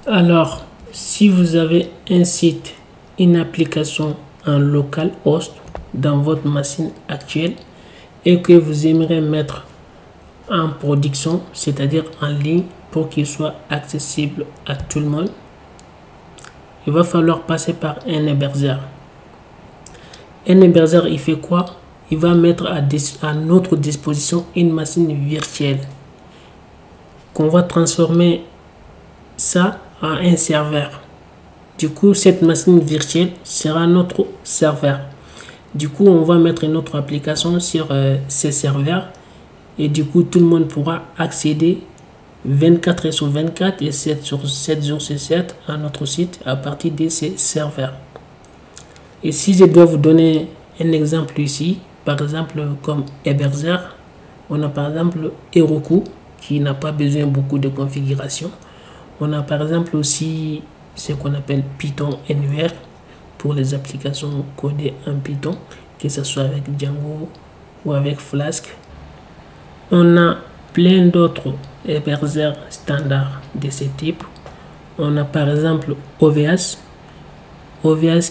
Alors, si vous avez un site, une application en local host dans votre machine actuelle et que vous aimeriez mettre en production, c'est-à-dire en ligne pour qu'il soit accessible à tout le monde, il va falloir passer par un hébergeur. Un hébergeur, il fait quoi? Il va mettre à notre disposition une machine virtuelle qu'on va transformer ça en un serveur. Du coup, cette machine virtuelle sera notre serveur. Du coup, on va mettre notre application sur ces serveurs et du coup, tout le monde pourra accéder 24 heures sur 24 et 7 jours sur 7 à notre site à partir de ces serveurs. Et si je dois vous donner un exemple ici, par exemple comme hébergeur, on a par exemple Heroku qui n'a pas besoin beaucoup de configuration. On a par exemple aussi ce qu'on appelle Python Anywhere pour les applications codées en Python, que ce soit avec Django ou avec Flask. On a plein d'autres hébergeurs standards de ce type. On a par exemple OVH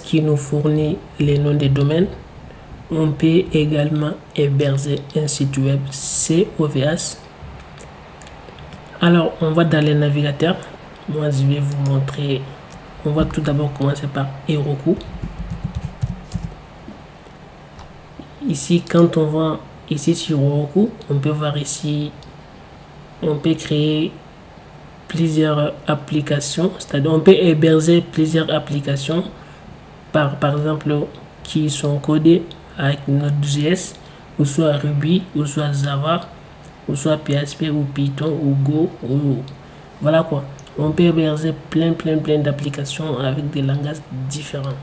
qui nous fournit les noms des domaines. On peut également héberger un site web, c'est OVH. Alors, on va dans les navigateurs. Moi, je vais vous montrer. On va tout d'abord commencer par Heroku. Ici, quand on va ici sur Heroku, on peut voir ici, on peut créer plusieurs applications, c'est-à-dire on peut héberger plusieurs applications par exemple qui sont codées avec Node.js ou soit Ruby ou soit Java ou soit PHP ou Python ou Go ou voilà quoi. On peut héberger plein d'applications avec des langages différents.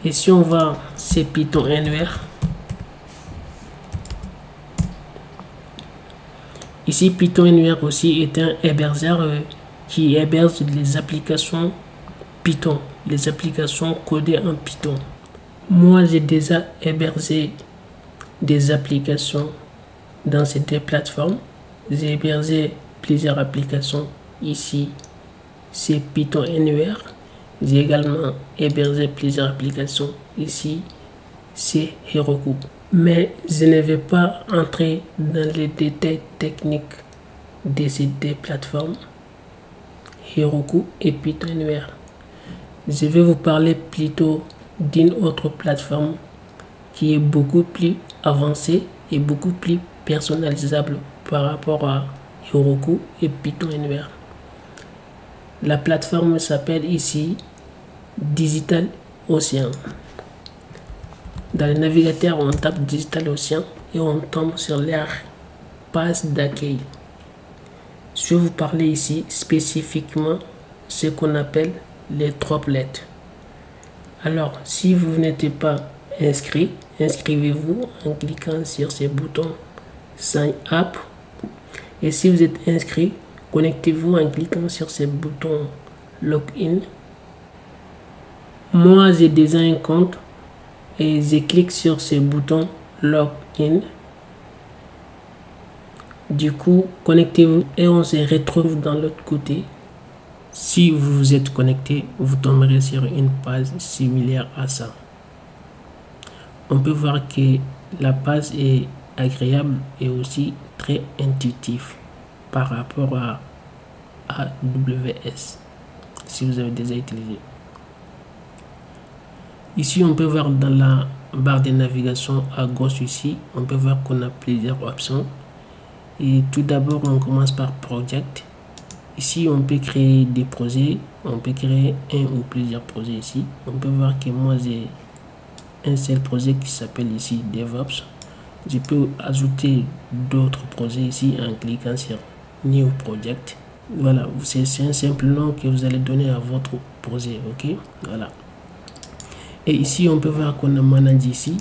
Et si on va c'est Python Anywhere. Ici, Python Anywhere aussi est un hébergeur qui héberge les applications Python, les applications codées en Python. Moi, j'ai déjà hébergé des applications dans ces deux plateformes. J'ai hébergé plusieurs applications ici, c'est Python Anywhere. J'ai également hébergé plusieurs applications ici, c'est Heroku. Mais je ne vais pas entrer dans les détails techniques de ces deux plateformes, Heroku et Python Anywhere. Je vais vous parler plutôt d'une autre plateforme qui est beaucoup plus avancée et beaucoup plus personnalisable par rapport à Heroku et Python Anywhere. La plateforme s'appelle ici DigitalOcean. Dans le navigateur, on tape DigitalOcean et on tombe sur leur page d'accueil. Je vais vous parler ici spécifiquement ce qu'on appelle les droplets. Alors, si vous n'êtes pas inscrit, inscrivez-vous en cliquant sur ce bouton Sign Up. Et si vous êtes inscrit, connectez-vous en cliquant sur ce bouton Login. Moi, j'ai déjà un compte et je clique sur ce bouton Login. Du coup, connectez-vous et on se retrouve dans l'autre côté. Si vous vous êtes connecté, vous tomberez sur une page similaire à ça. On peut voir que la page est agréable et aussi très intuitive par rapport à AWS, si vous avez déjà utilisé. Ici, on peut voir dans la barre de navigation à gauche ici, on peut voir qu'on a plusieurs options. Et tout d'abord, on commence par Project. Ici, on peut créer des projets. On peut créer un ou plusieurs projets ici. On peut voir que moi, j'ai un seul projet qui s'appelle ici DevOps. Je peux ajouter d'autres projets ici en cliquant sur New Project. Voilà, c'est un simple nom que vous allez donner à votre projet. Ok, voilà. Et ici, on peut voir qu'on a Manage ici.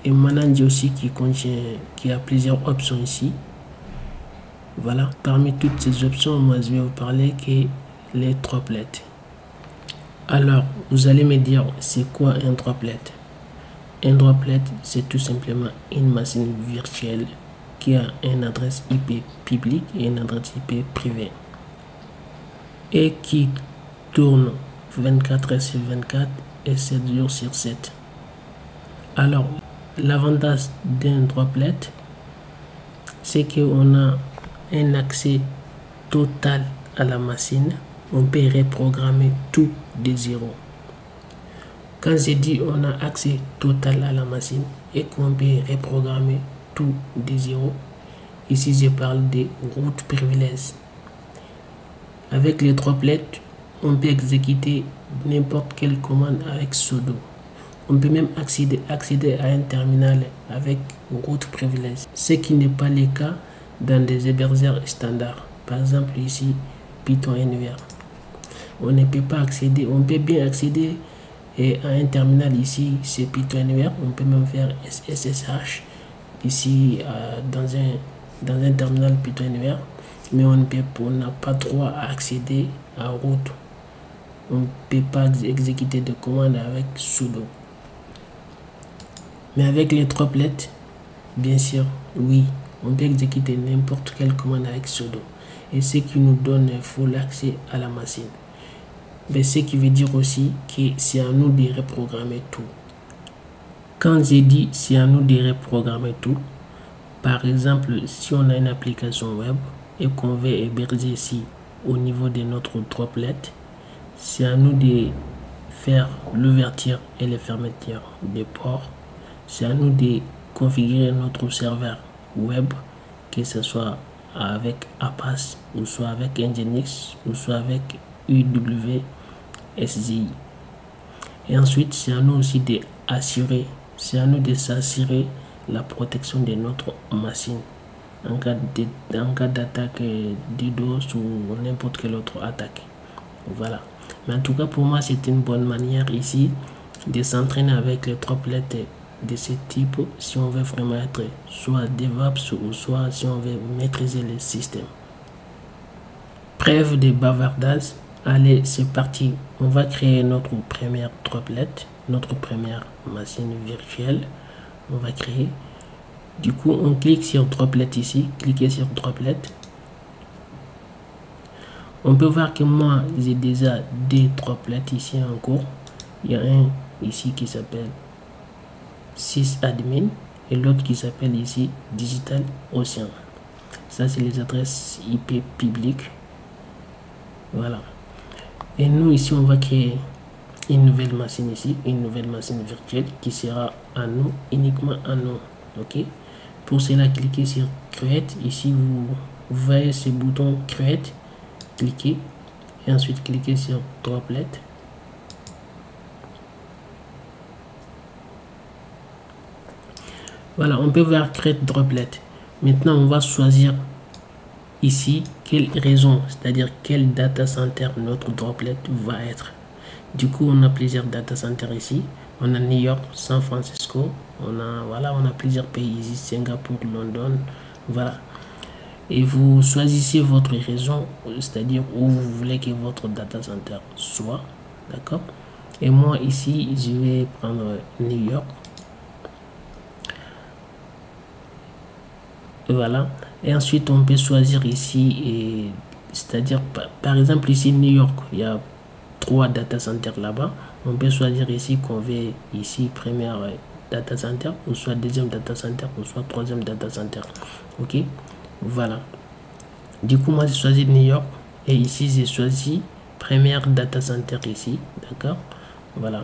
Et Manage aussi qui a plusieurs options ici. Voilà, parmi toutes ces options, moi je vais vous parler que les droplets. Alors, vous allez me dire, c'est quoi un droplet? Un droplet, c'est tout simplement une machine virtuelle qui a une adresse IP publique et une adresse IP privée. et qui tourne 24 heures sur 24 et 7 jours sur 7. Alors, l'avantage d'un droplet, c'est qu'on a un accès total à la machine. On peut reprogrammer tout de zéro. Quand j'ai dit on a accès total à la machine et qu'on peut reprogrammer tout de zéro, ici je parle des routes privilèges. Avec les droplets, on peut exécuter n'importe quelle commande avec sudo. On peut même accéder à un terminal avec route privilège, ce qui n'est pas le cas dans des hébergeurs standards. Par exemple ici, Python Anywhere. On ne peut pas accéder, on peut bien accéder à un terminal ici, c'est Python Anywhere. On peut même faire SSH ici dans un terminal Python Anywhere, mais on n'a pas droit à accéder à route. On ne peut pas exécuter de commandes avec sudo. Mais avec les droplets, bien sûr, oui, on peut exécuter n'importe quelle commande avec sudo. Et ce qui nous donne full accès à la machine. Mais ce qui veut dire aussi que c'est à nous de reprogrammer tout. Quand j'ai dit c'est à nous de reprogrammer tout, par exemple, si on a une application web et qu'on veut héberger ici au niveau de notre droplet, c'est à nous de faire l'ouverture et la fermeture des ports. C'est à nous de configurer notre serveur web, que ce soit avec Apache, ou soit avec Nginx, ou soit avec UWSGI. Et ensuite, c'est à nous aussi de s'assurer la protection de notre machine en cas d'attaque DDoS ou n'importe quelle autre attaque. Voilà. Mais en tout cas, pour moi, c'est une bonne manière ici de s'entraîner avec les droplets de ce type si on veut vraiment être soit DevOps ou soit si on veut maîtriser le système. Trêve de bavardage. Allez, c'est parti. On va créer notre première droplet, notre première machine virtuelle. On va créer. Du coup, on clique sur droplet ici. Cliquez sur droplet. On peut voir que moi, j'ai déjà deux droplets ici en cours. Il y a un ici qui s'appelle sysadmin et l'autre qui s'appelle ici Digital Ocean. Ça, c'est les adresses IP publiques. Voilà. Et nous, ici, on va créer une nouvelle machine ici, une nouvelle machine virtuelle qui sera à nous, uniquement à nous. OK? Pour cela, cliquez sur Create. Ici, vous voyez ce bouton Create. Cliquez et ensuite cliquez sur Droplet. Voilà, on peut voir Create Droplet. Maintenant, on va choisir ici quelle région, c'est-à-dire quel data center notre droplet va être. Du coup, on a plusieurs data centers ici. On a New York, San Francisco. On a plusieurs pays ici, Singapour, London. Voilà. Et vous choisissez votre région, c'est-à-dire où vous voulez que votre data center soit. D'accord? Et moi, ici, je vais prendre New York. Voilà. Et ensuite, on peut choisir ici, c'est-à-dire, par exemple, ici, New York, il y a 3 data centers là-bas. On peut choisir ici qu'on veut ici, première data center, ou soit deuxième data center, ou soit troisième data center. OK? Voilà. Du coup, moi, j'ai choisi New York. Et ici, j'ai choisi première data center ici. D'accord? Voilà.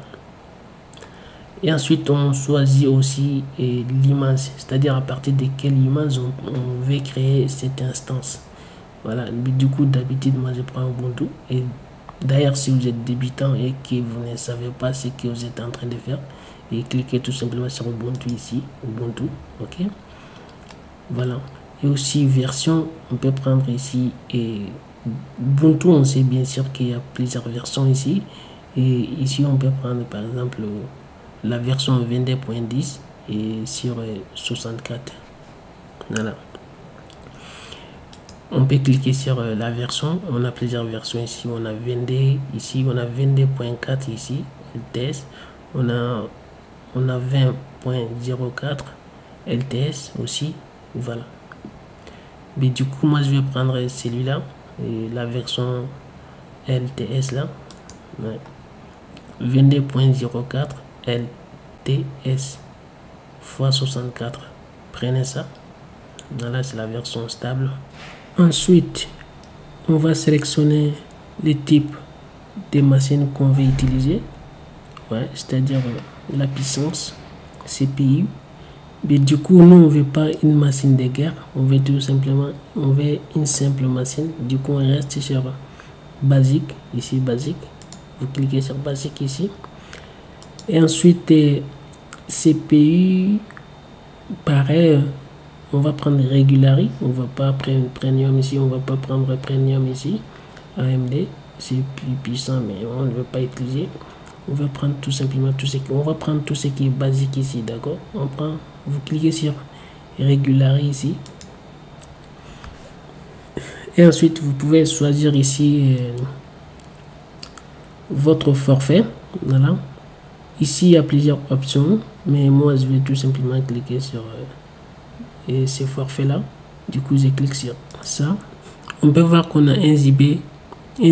Et ensuite, on choisit aussi l'image, c'est-à-dire à partir de quelle image on veut créer cette instance. Voilà. Du coup, d'habitude, moi, je prends Ubuntu. Et d'ailleurs, si vous êtes débutant et que vous ne savez pas ce que vous êtes en train de faire, et cliquez tout simplement sur Ubuntu ici. Ubuntu. OK? Voilà. Et aussi, version, on peut prendre ici. Et Ubuntu, on sait bien sûr qu'il y a plusieurs versions ici. Et ici, on peut prendre par exemple la version 22.10 et sur 64. Voilà. On peut cliquer sur la version. On a plusieurs versions ici. On a 22 ici. On a 22.4 ici. LTS. On a 20.04 LTS aussi. Voilà. Mais du coup, moi, je vais prendre celui-là. La version LTS là, ouais. 22.04 LTS x 64. Prenez ça. Voilà, c'est la version stable. Ensuite, on va sélectionner les types des machines qu'on veut utiliser. Ouais, c'est-à-dire la puissance, CPU. Mais du coup, nous, on veut pas une machine de guerre. On veut tout simplement, on veut une simple machine. Du coup, on reste sur basique. Ici, basique. Vous cliquez sur basique ici. Et ensuite, CPU, pareil, on va prendre Regularity. On va pas prendre Premium ici. On va pas prendre Premium ici. AMD, c'est plus puissant, mais on ne veut pas utiliser. On va prendre tout simplement tout ce qui est basique ici, d'accord. On prend, vous cliquez sur Regularity ici. Et ensuite, vous pouvez choisir ici votre forfait. Voilà. Ici, il y a plusieurs options, mais moi, je vais tout simplement cliquer sur ces forfaits-là. Du coup, je clique sur ça. On peut voir qu'on a 1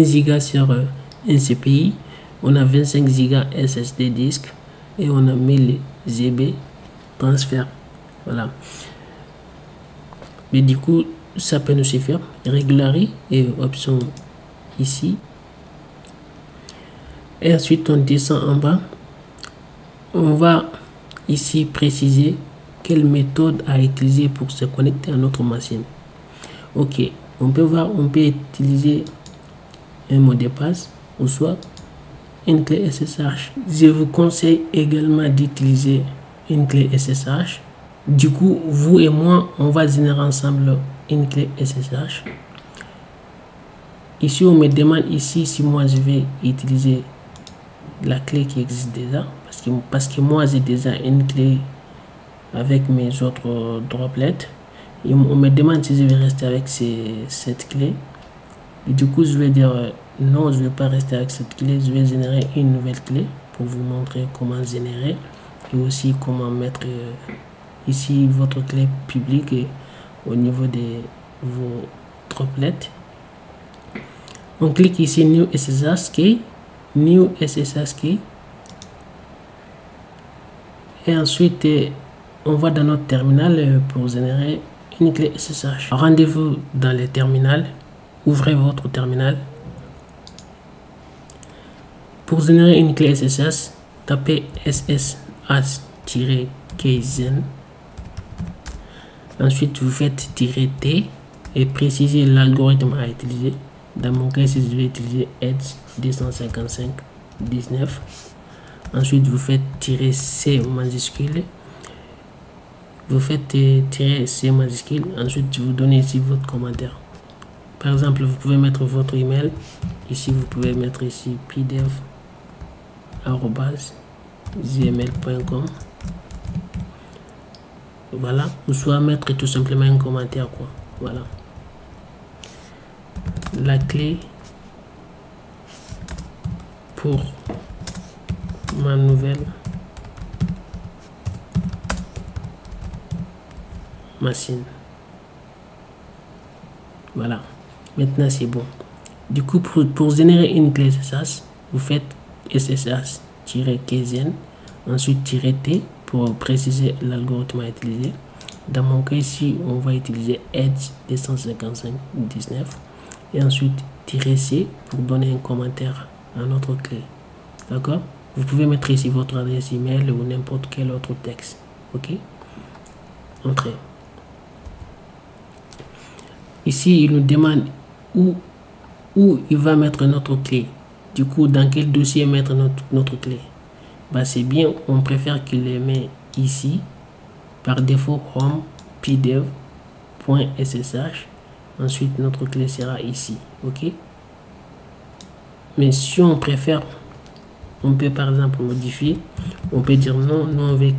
giga sur un CPI. On a 25 giga SSD disque et on a 1000 GB transfert. Voilà. Mais du coup, ça peut nous suffire. Regularity et option ici. Et ensuite, on descend en bas. On va ici préciser quelle méthode à utiliser pour se connecter à notre machine. Ok, on peut voir, on peut utiliser un mot de passe ou soit une clé SSH. Je vous conseille également d'utiliser une clé SSH. Du coup, vous et moi, on va générer ensemble une clé SSH. Ici, on me demande ici si moi je vais utiliser la clé qui existe déjà. Parce que moi, j'ai déjà une clé avec mes autres droplets. Et on me demande si je vais rester avec cette clé. Et du coup, je vais dire non, je ne vais pas rester avec cette clé. Je vais générer une nouvelle clé pour vous montrer comment générer. Et aussi comment mettre ici votre clé publique au niveau de vos droplets. On clique ici New SSH Key. New SSH Key. Et ensuite, on va dans notre terminal pour générer une clé SSH. Rendez-vous dans le terminal. Ouvrez votre terminal. Pour générer une clé SSH, tapez SSH-keygen. Ensuite, vous faites -T et précisez l'algorithme à utiliser. Dans mon cas, je vais utiliser Edge 255-19. Ensuite, vous faites -C majuscule. Vous faites -C majuscule. Ensuite, vous donnez ici votre commentaire. Par exemple, vous pouvez mettre votre email. Ici, vous pouvez mettre ici pdev@gmail.com. Voilà. Ou soit mettre tout simplement un commentaire, quoi. Voilà. La clé pour ma nouvelle machine. Voilà. Maintenant, c'est bon. Du coup, pour générer une clé SSH, vous faites SSH-keygen, ensuite -T pour préciser l'algorithme à utiliser. Dans mon cas ici, on va utiliser Edge 255-19 et ensuite -C pour donner un commentaire à notre clé. D'accord? Vous pouvez mettre ici votre adresse email ou n'importe quel autre texte. Ok? Entrez. Ici, il nous demande où il va mettre notre clé. Du coup, dans quel dossier mettre notre clé. Bah, c'est bien, on préfère qu'il les met ici. Par défaut, home pdev.ssh. Ensuite, notre clé sera ici. Ok? Mais si on préfère, on peut par exemple modifier. On peut dire non, nous on veut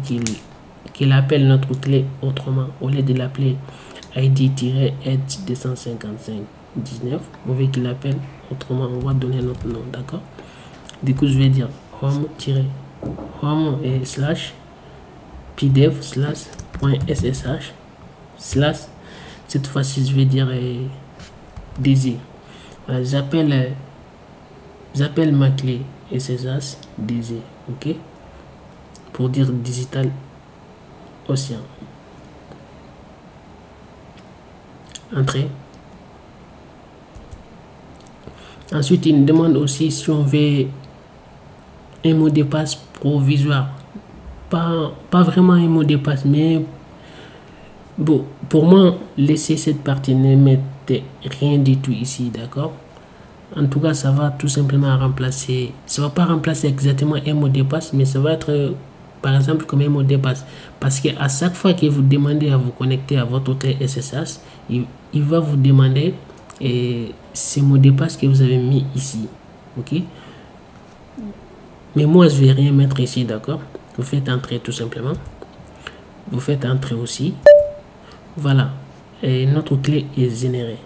qu'il appelle notre clé autrement. Au lieu de l'appeler ID-Edge 255-19, on veut qu'il appelle autrement. On va donner notre nom, d'accord? Du coup, je vais dire home et slash pdev .ssh slash, cette fois-ci je vais dire Daisy. J'appelle j'appelle ma clé SSH DZ, ok, pour dire Digital Ocean. Entrée. Ensuite, il me demande aussi si on veut un mot de passe provisoire. Pas vraiment un mot de passe, mais bon, pour moi, laisser cette partie, ne mettez rien du tout ici, d'accord? En tout cas, ça va tout simplement remplacer, ça va pas remplacer exactement un mot de passe, mais ça va être par exemple comme un mot de passe. Parce que à chaque fois que vous demandez à vous connecter à votre clé SSH, il va vous demander ces mots de passe que vous avez mis ici, ok? Mais moi, je vais rien mettre ici, d'accord? Vous faites entrer tout simplement. Vous faites entrer aussi. Voilà. Et notre clé est générée.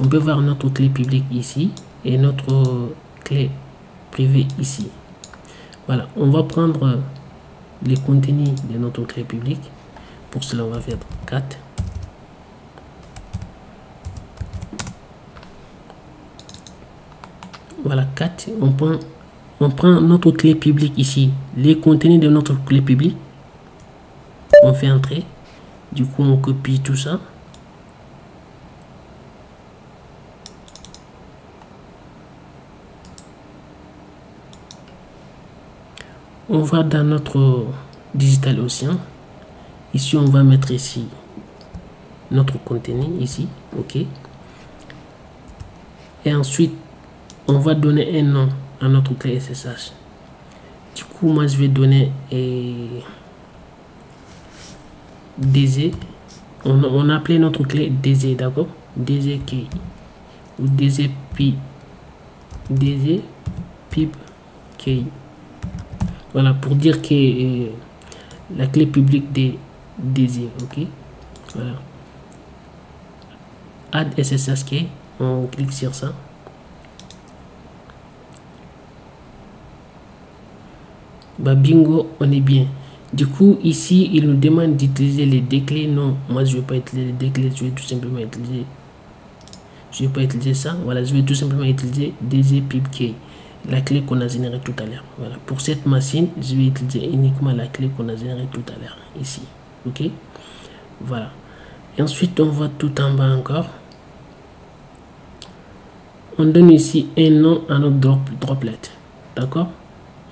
On peut voir notre clé publique ici et notre clé privée ici. Voilà. On va prendre les contenus de notre clé publique. Pour cela, on va faire 4. Voilà, 4. On prend notre clé publique ici, les contenus de notre clé publique. On fait entrer. Du coup, on copie tout ça. On va dans notre Digital Ocean. Ici, on va mettre ici notre contenu ici, ok. Et ensuite, on va donner un nom à notre clé SSH. Du coup, moi, je vais donner DZ. On a appelé notre clé DZ, d'accord? DZ key ou DZ pip key. Voilà, pour dire que la clé publique de DZ, ok. Voilà. Add SSH key. On clique sur ça. Bah bingo, on est bien. Du coup, ici, il nous demande d'utiliser les deux clés. Non, moi, je ne vais pas utiliser les deux clés. Je vais tout simplement utiliser. Je vais pas utiliser ça. Voilà, je vais tout simplement utiliser DZ-pip-key, la clé qu'on a générée tout à l'heure. Voilà, pour cette machine, je vais utiliser uniquement la clé qu'on a générée tout à l'heure ici. Ok, voilà. Et ensuite, on va tout en bas encore. On donne ici un nom à notre droplet. D'accord?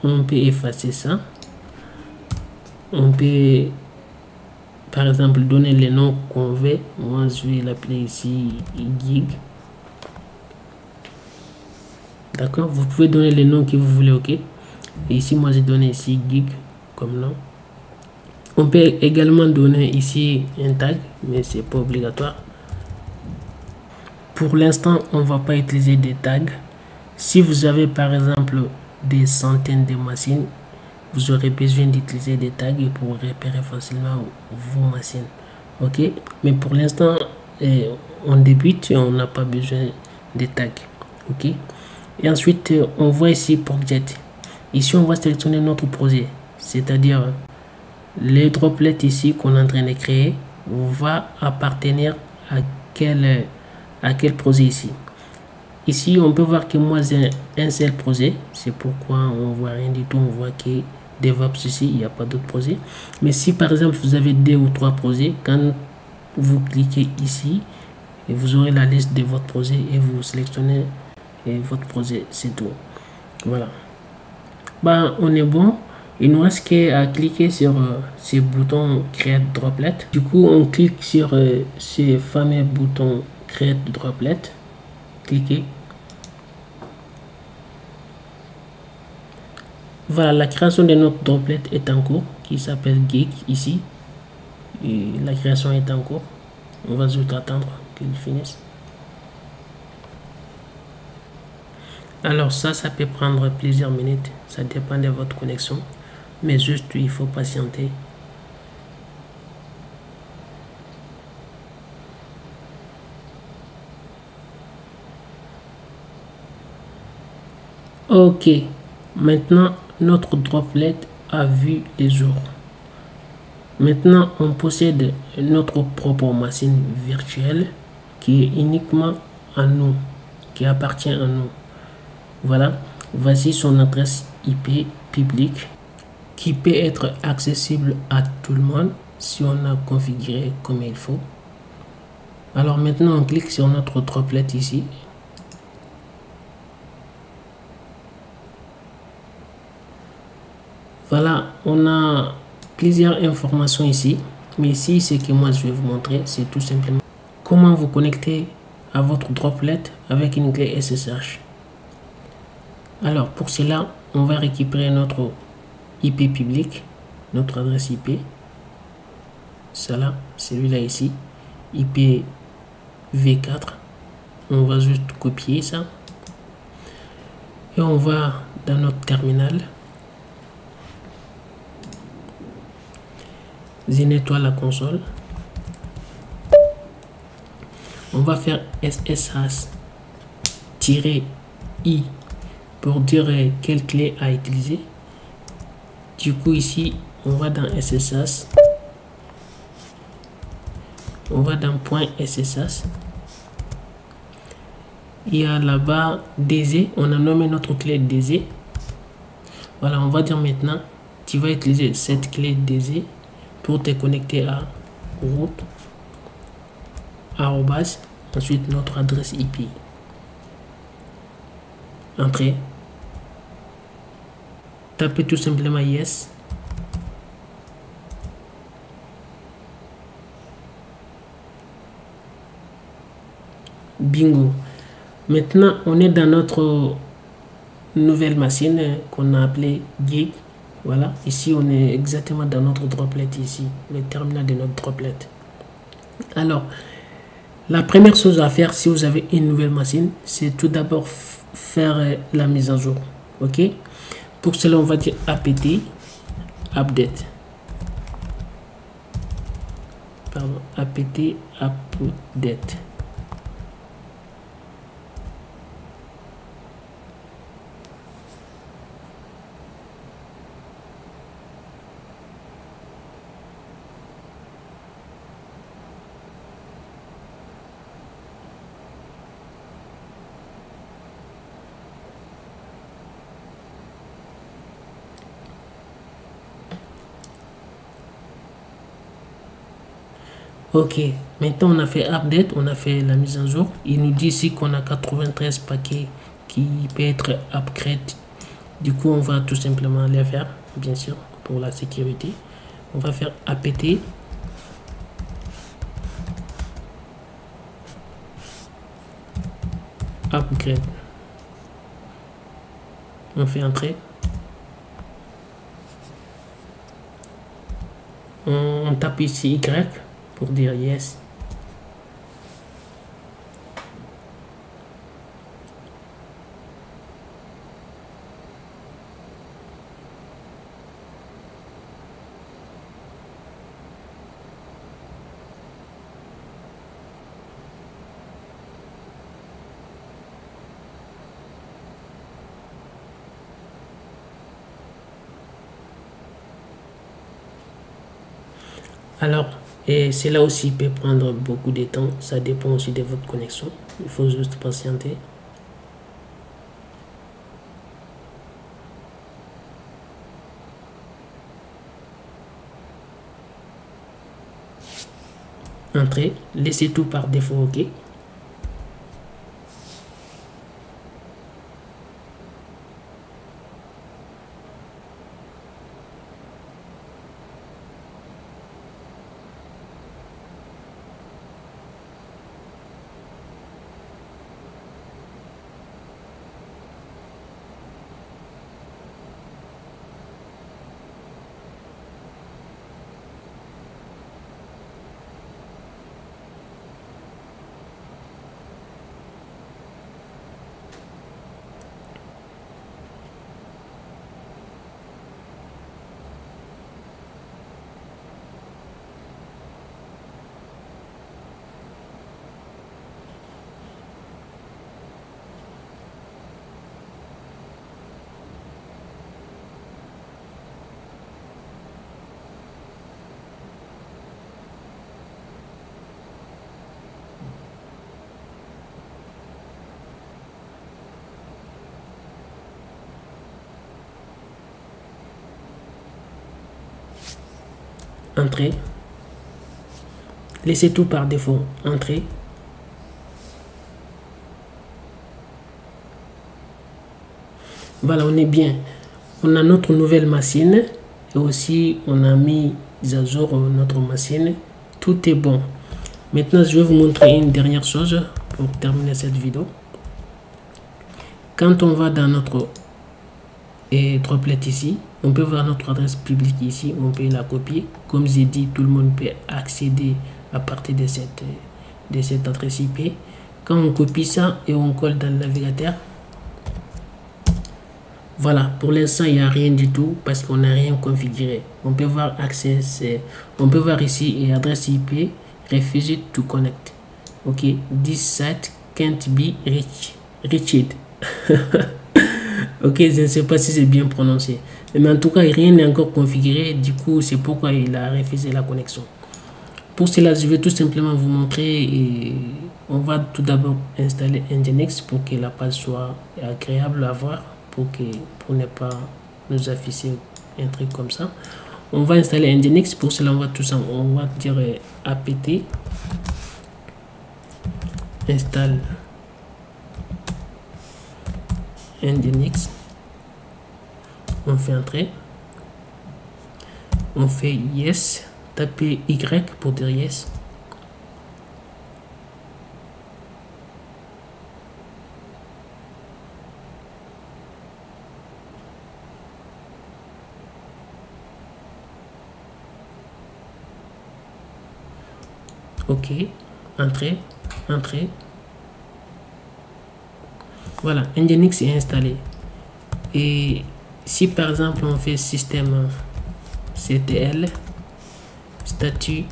On peut effacer ça. On peut, par exemple, donner les noms qu'on veut. Moi, je vais l'appeler ici gig. D'accord? Vous pouvez donner les noms que vous voulez, ok? Et ici, moi, j'ai donné ici gig comme nom. On peut également donner ici un tag, mais c'est pas obligatoire. Pour l'instant, on va pas utiliser des tags. Si vous avez, par exemple, des centaines de machines, vous aurez besoin d'utiliser des tags pour repérer facilement vos machines, ok? Mais pour l'instant, on débute et on n'a pas besoin de tags, ok? Et ensuite, on voit ici Project. Ici, on va sélectionner notre projet, c'est-à-dire les droplets ici qu'on est en train de créer va appartenir à quel projet ici. Ici, on peut voir que moi, j'ai un seul projet. C'est pourquoi on voit rien du tout. On voit que DevOps ici, il n'y a pas d'autres projets. Mais si par exemple, vous avez 2 ou 3 projets, quand vous cliquez ici, et vous aurez la liste de votre projet et vous sélectionnez votre projet, c'est tout. Voilà. Ben, on est bon. Il nous reste qu'à cliquer sur ce bouton Create Droplet. Du coup, on clique sur ce fameux bouton Create Droplet. Cliquez. Voilà, la création de notre droplet est en cours, qui s'appelle Gig ici. Et la création est en cours. On va juste attendre qu'il finisse. Alors ça peut prendre plusieurs minutes. Ça dépend de votre connexion. Mais juste, il faut patienter. Ok, maintenant notre droplet a vu les jours. Maintenant, on possède notre propre machine virtuelle qui est uniquement à nous, qui appartient à nous. Voilà. Voici son adresse IP publique qui peut être accessible à tout le monde si on a configuré comme il faut. Alors maintenant on clique sur notre droplet ici. Voilà, on a plusieurs informations ici, mais ici ce que moi je vais vous montrer, c'est tout simplement comment vous connecter à votre droplet avec une clé SSH. Alors pour cela, on va récupérer notre IP public, notre adresse IP, cela, celui-là ici, IP v4. On va juste copier ça et on va dans notre terminal. Je nettoie la console. On va faire SSH-i pour dire quelle clé à utiliser. Du coup ici, on va dans SSH. On va dans .ssh. Il y a là-bas DZ. On a nommé notre clé DZ. Voilà, on va dire maintenant, tu vas utiliser cette clé DZ pour te connecter à route, ensuite notre adresse IP. Entrée. Tapez tout simplement yes. Bingo. Maintenant, on est dans notre nouvelle machine qu'on a appelée Gig. Voilà, ici on est exactement dans notre droplet ici, le terminal de notre droplet. Alors, la première chose à faire si vous avez une nouvelle machine, c'est tout d'abord faire la mise à jour. Ok, pour cela on va dire apt update. Pardon, apt update. Ok, maintenant on a fait update, on a fait la mise à jour. Il nous dit ici qu'on a 93 paquets qui peut être upgrade. Du coup, on va tout simplement les faire, bien sûr, pour la sécurité. On va faire apt upgrade. On fait entrer. On tape ici Y pour dire yes. Alors, et cela aussi peut prendre beaucoup de temps, ça dépend aussi de votre connexion. Il faut juste patienter. Entrée, laissez tout par défaut, ok. entrée. Laissez tout par défaut, entrée. Voilà, on est bien. On a notre nouvelle machine et aussi on a mis à jour notre machine. Tout est bon. Maintenant, je vais vous montrer une dernière chose pour terminer cette vidéo. Quand on va dans notre droplet ici, on peut voir notre adresse publique ici, on peut la copier. Comme j'ai dit, tout le monde peut accéder à partir de cette adresse IP. Quand on copie ça et on colle dans le navigateur, voilà, pour l'instant il n'y a rien du tout parce qu'on n'a rien configuré. On peut voir accès, on peut voir ici et adresse IP refused to connect. Ok, 17 can't be reached. Ok, je ne sais pas si c'est bien prononcé, mais en tout cas rien n'est encore configuré, du coup c'est pourquoi il a refusé la connexion. Pour cela, je vais tout simplement vous montrer et on va tout d'abord installer Nginx pour que la page soit agréable à voir, pour ne pas nous afficher un truc comme ça. On va installer Nginx. Pour cela, on va dire apt install Nginx. On fait entrer, on fait yes, tapez Y pour dire yes. Ok, entrée, entrée. Voilà, Nginx est installé. Et si par exemple on fait système ctl statut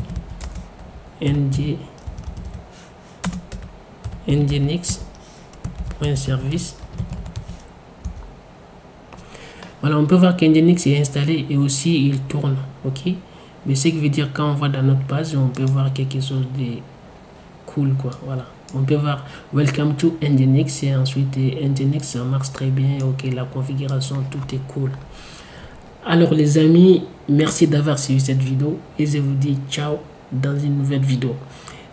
nginx.service, voilà, on peut voir qu'Nginx est installé et aussi il tourne. Ok, mais ce qui veut dire quand on va dans notre page, on peut voir quelque chose de cool quoi. Voilà, on peut voir welcome to Nginx et ensuite Nginx, ça marche très bien. Ok, la configuration, tout est cool. Alors les amis, merci d'avoir suivi cette vidéo et je vous dis ciao dans une nouvelle vidéo.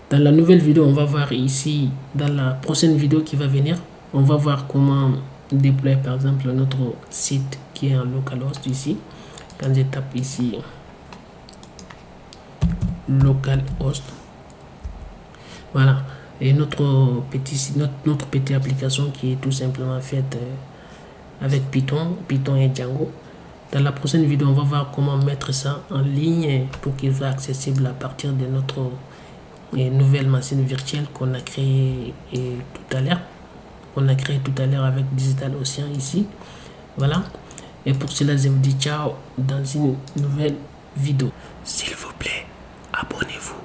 Dans la nouvelle vidéo, on va voir ici, dans la prochaine vidéo qui va venir, on va voir comment déployer par exemple notre site qui est en localhost ici. Quand je tape ici localhost, voilà, et notre petite application qui est tout simplement faite avec Python et Django. Dans la prochaine vidéo, on va voir comment mettre ça en ligne pour qu'il soit accessible à partir de notre nouvelle machine virtuelle qu'on a créée tout à l'heure. Avec Digital Ocean ici. Voilà. Et pour cela, je vous dis ciao dans une nouvelle vidéo. S'il vous plaît, abonnez-vous,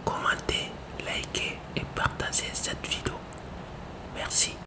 commentez, likez et partagez cette vidéo. Merci.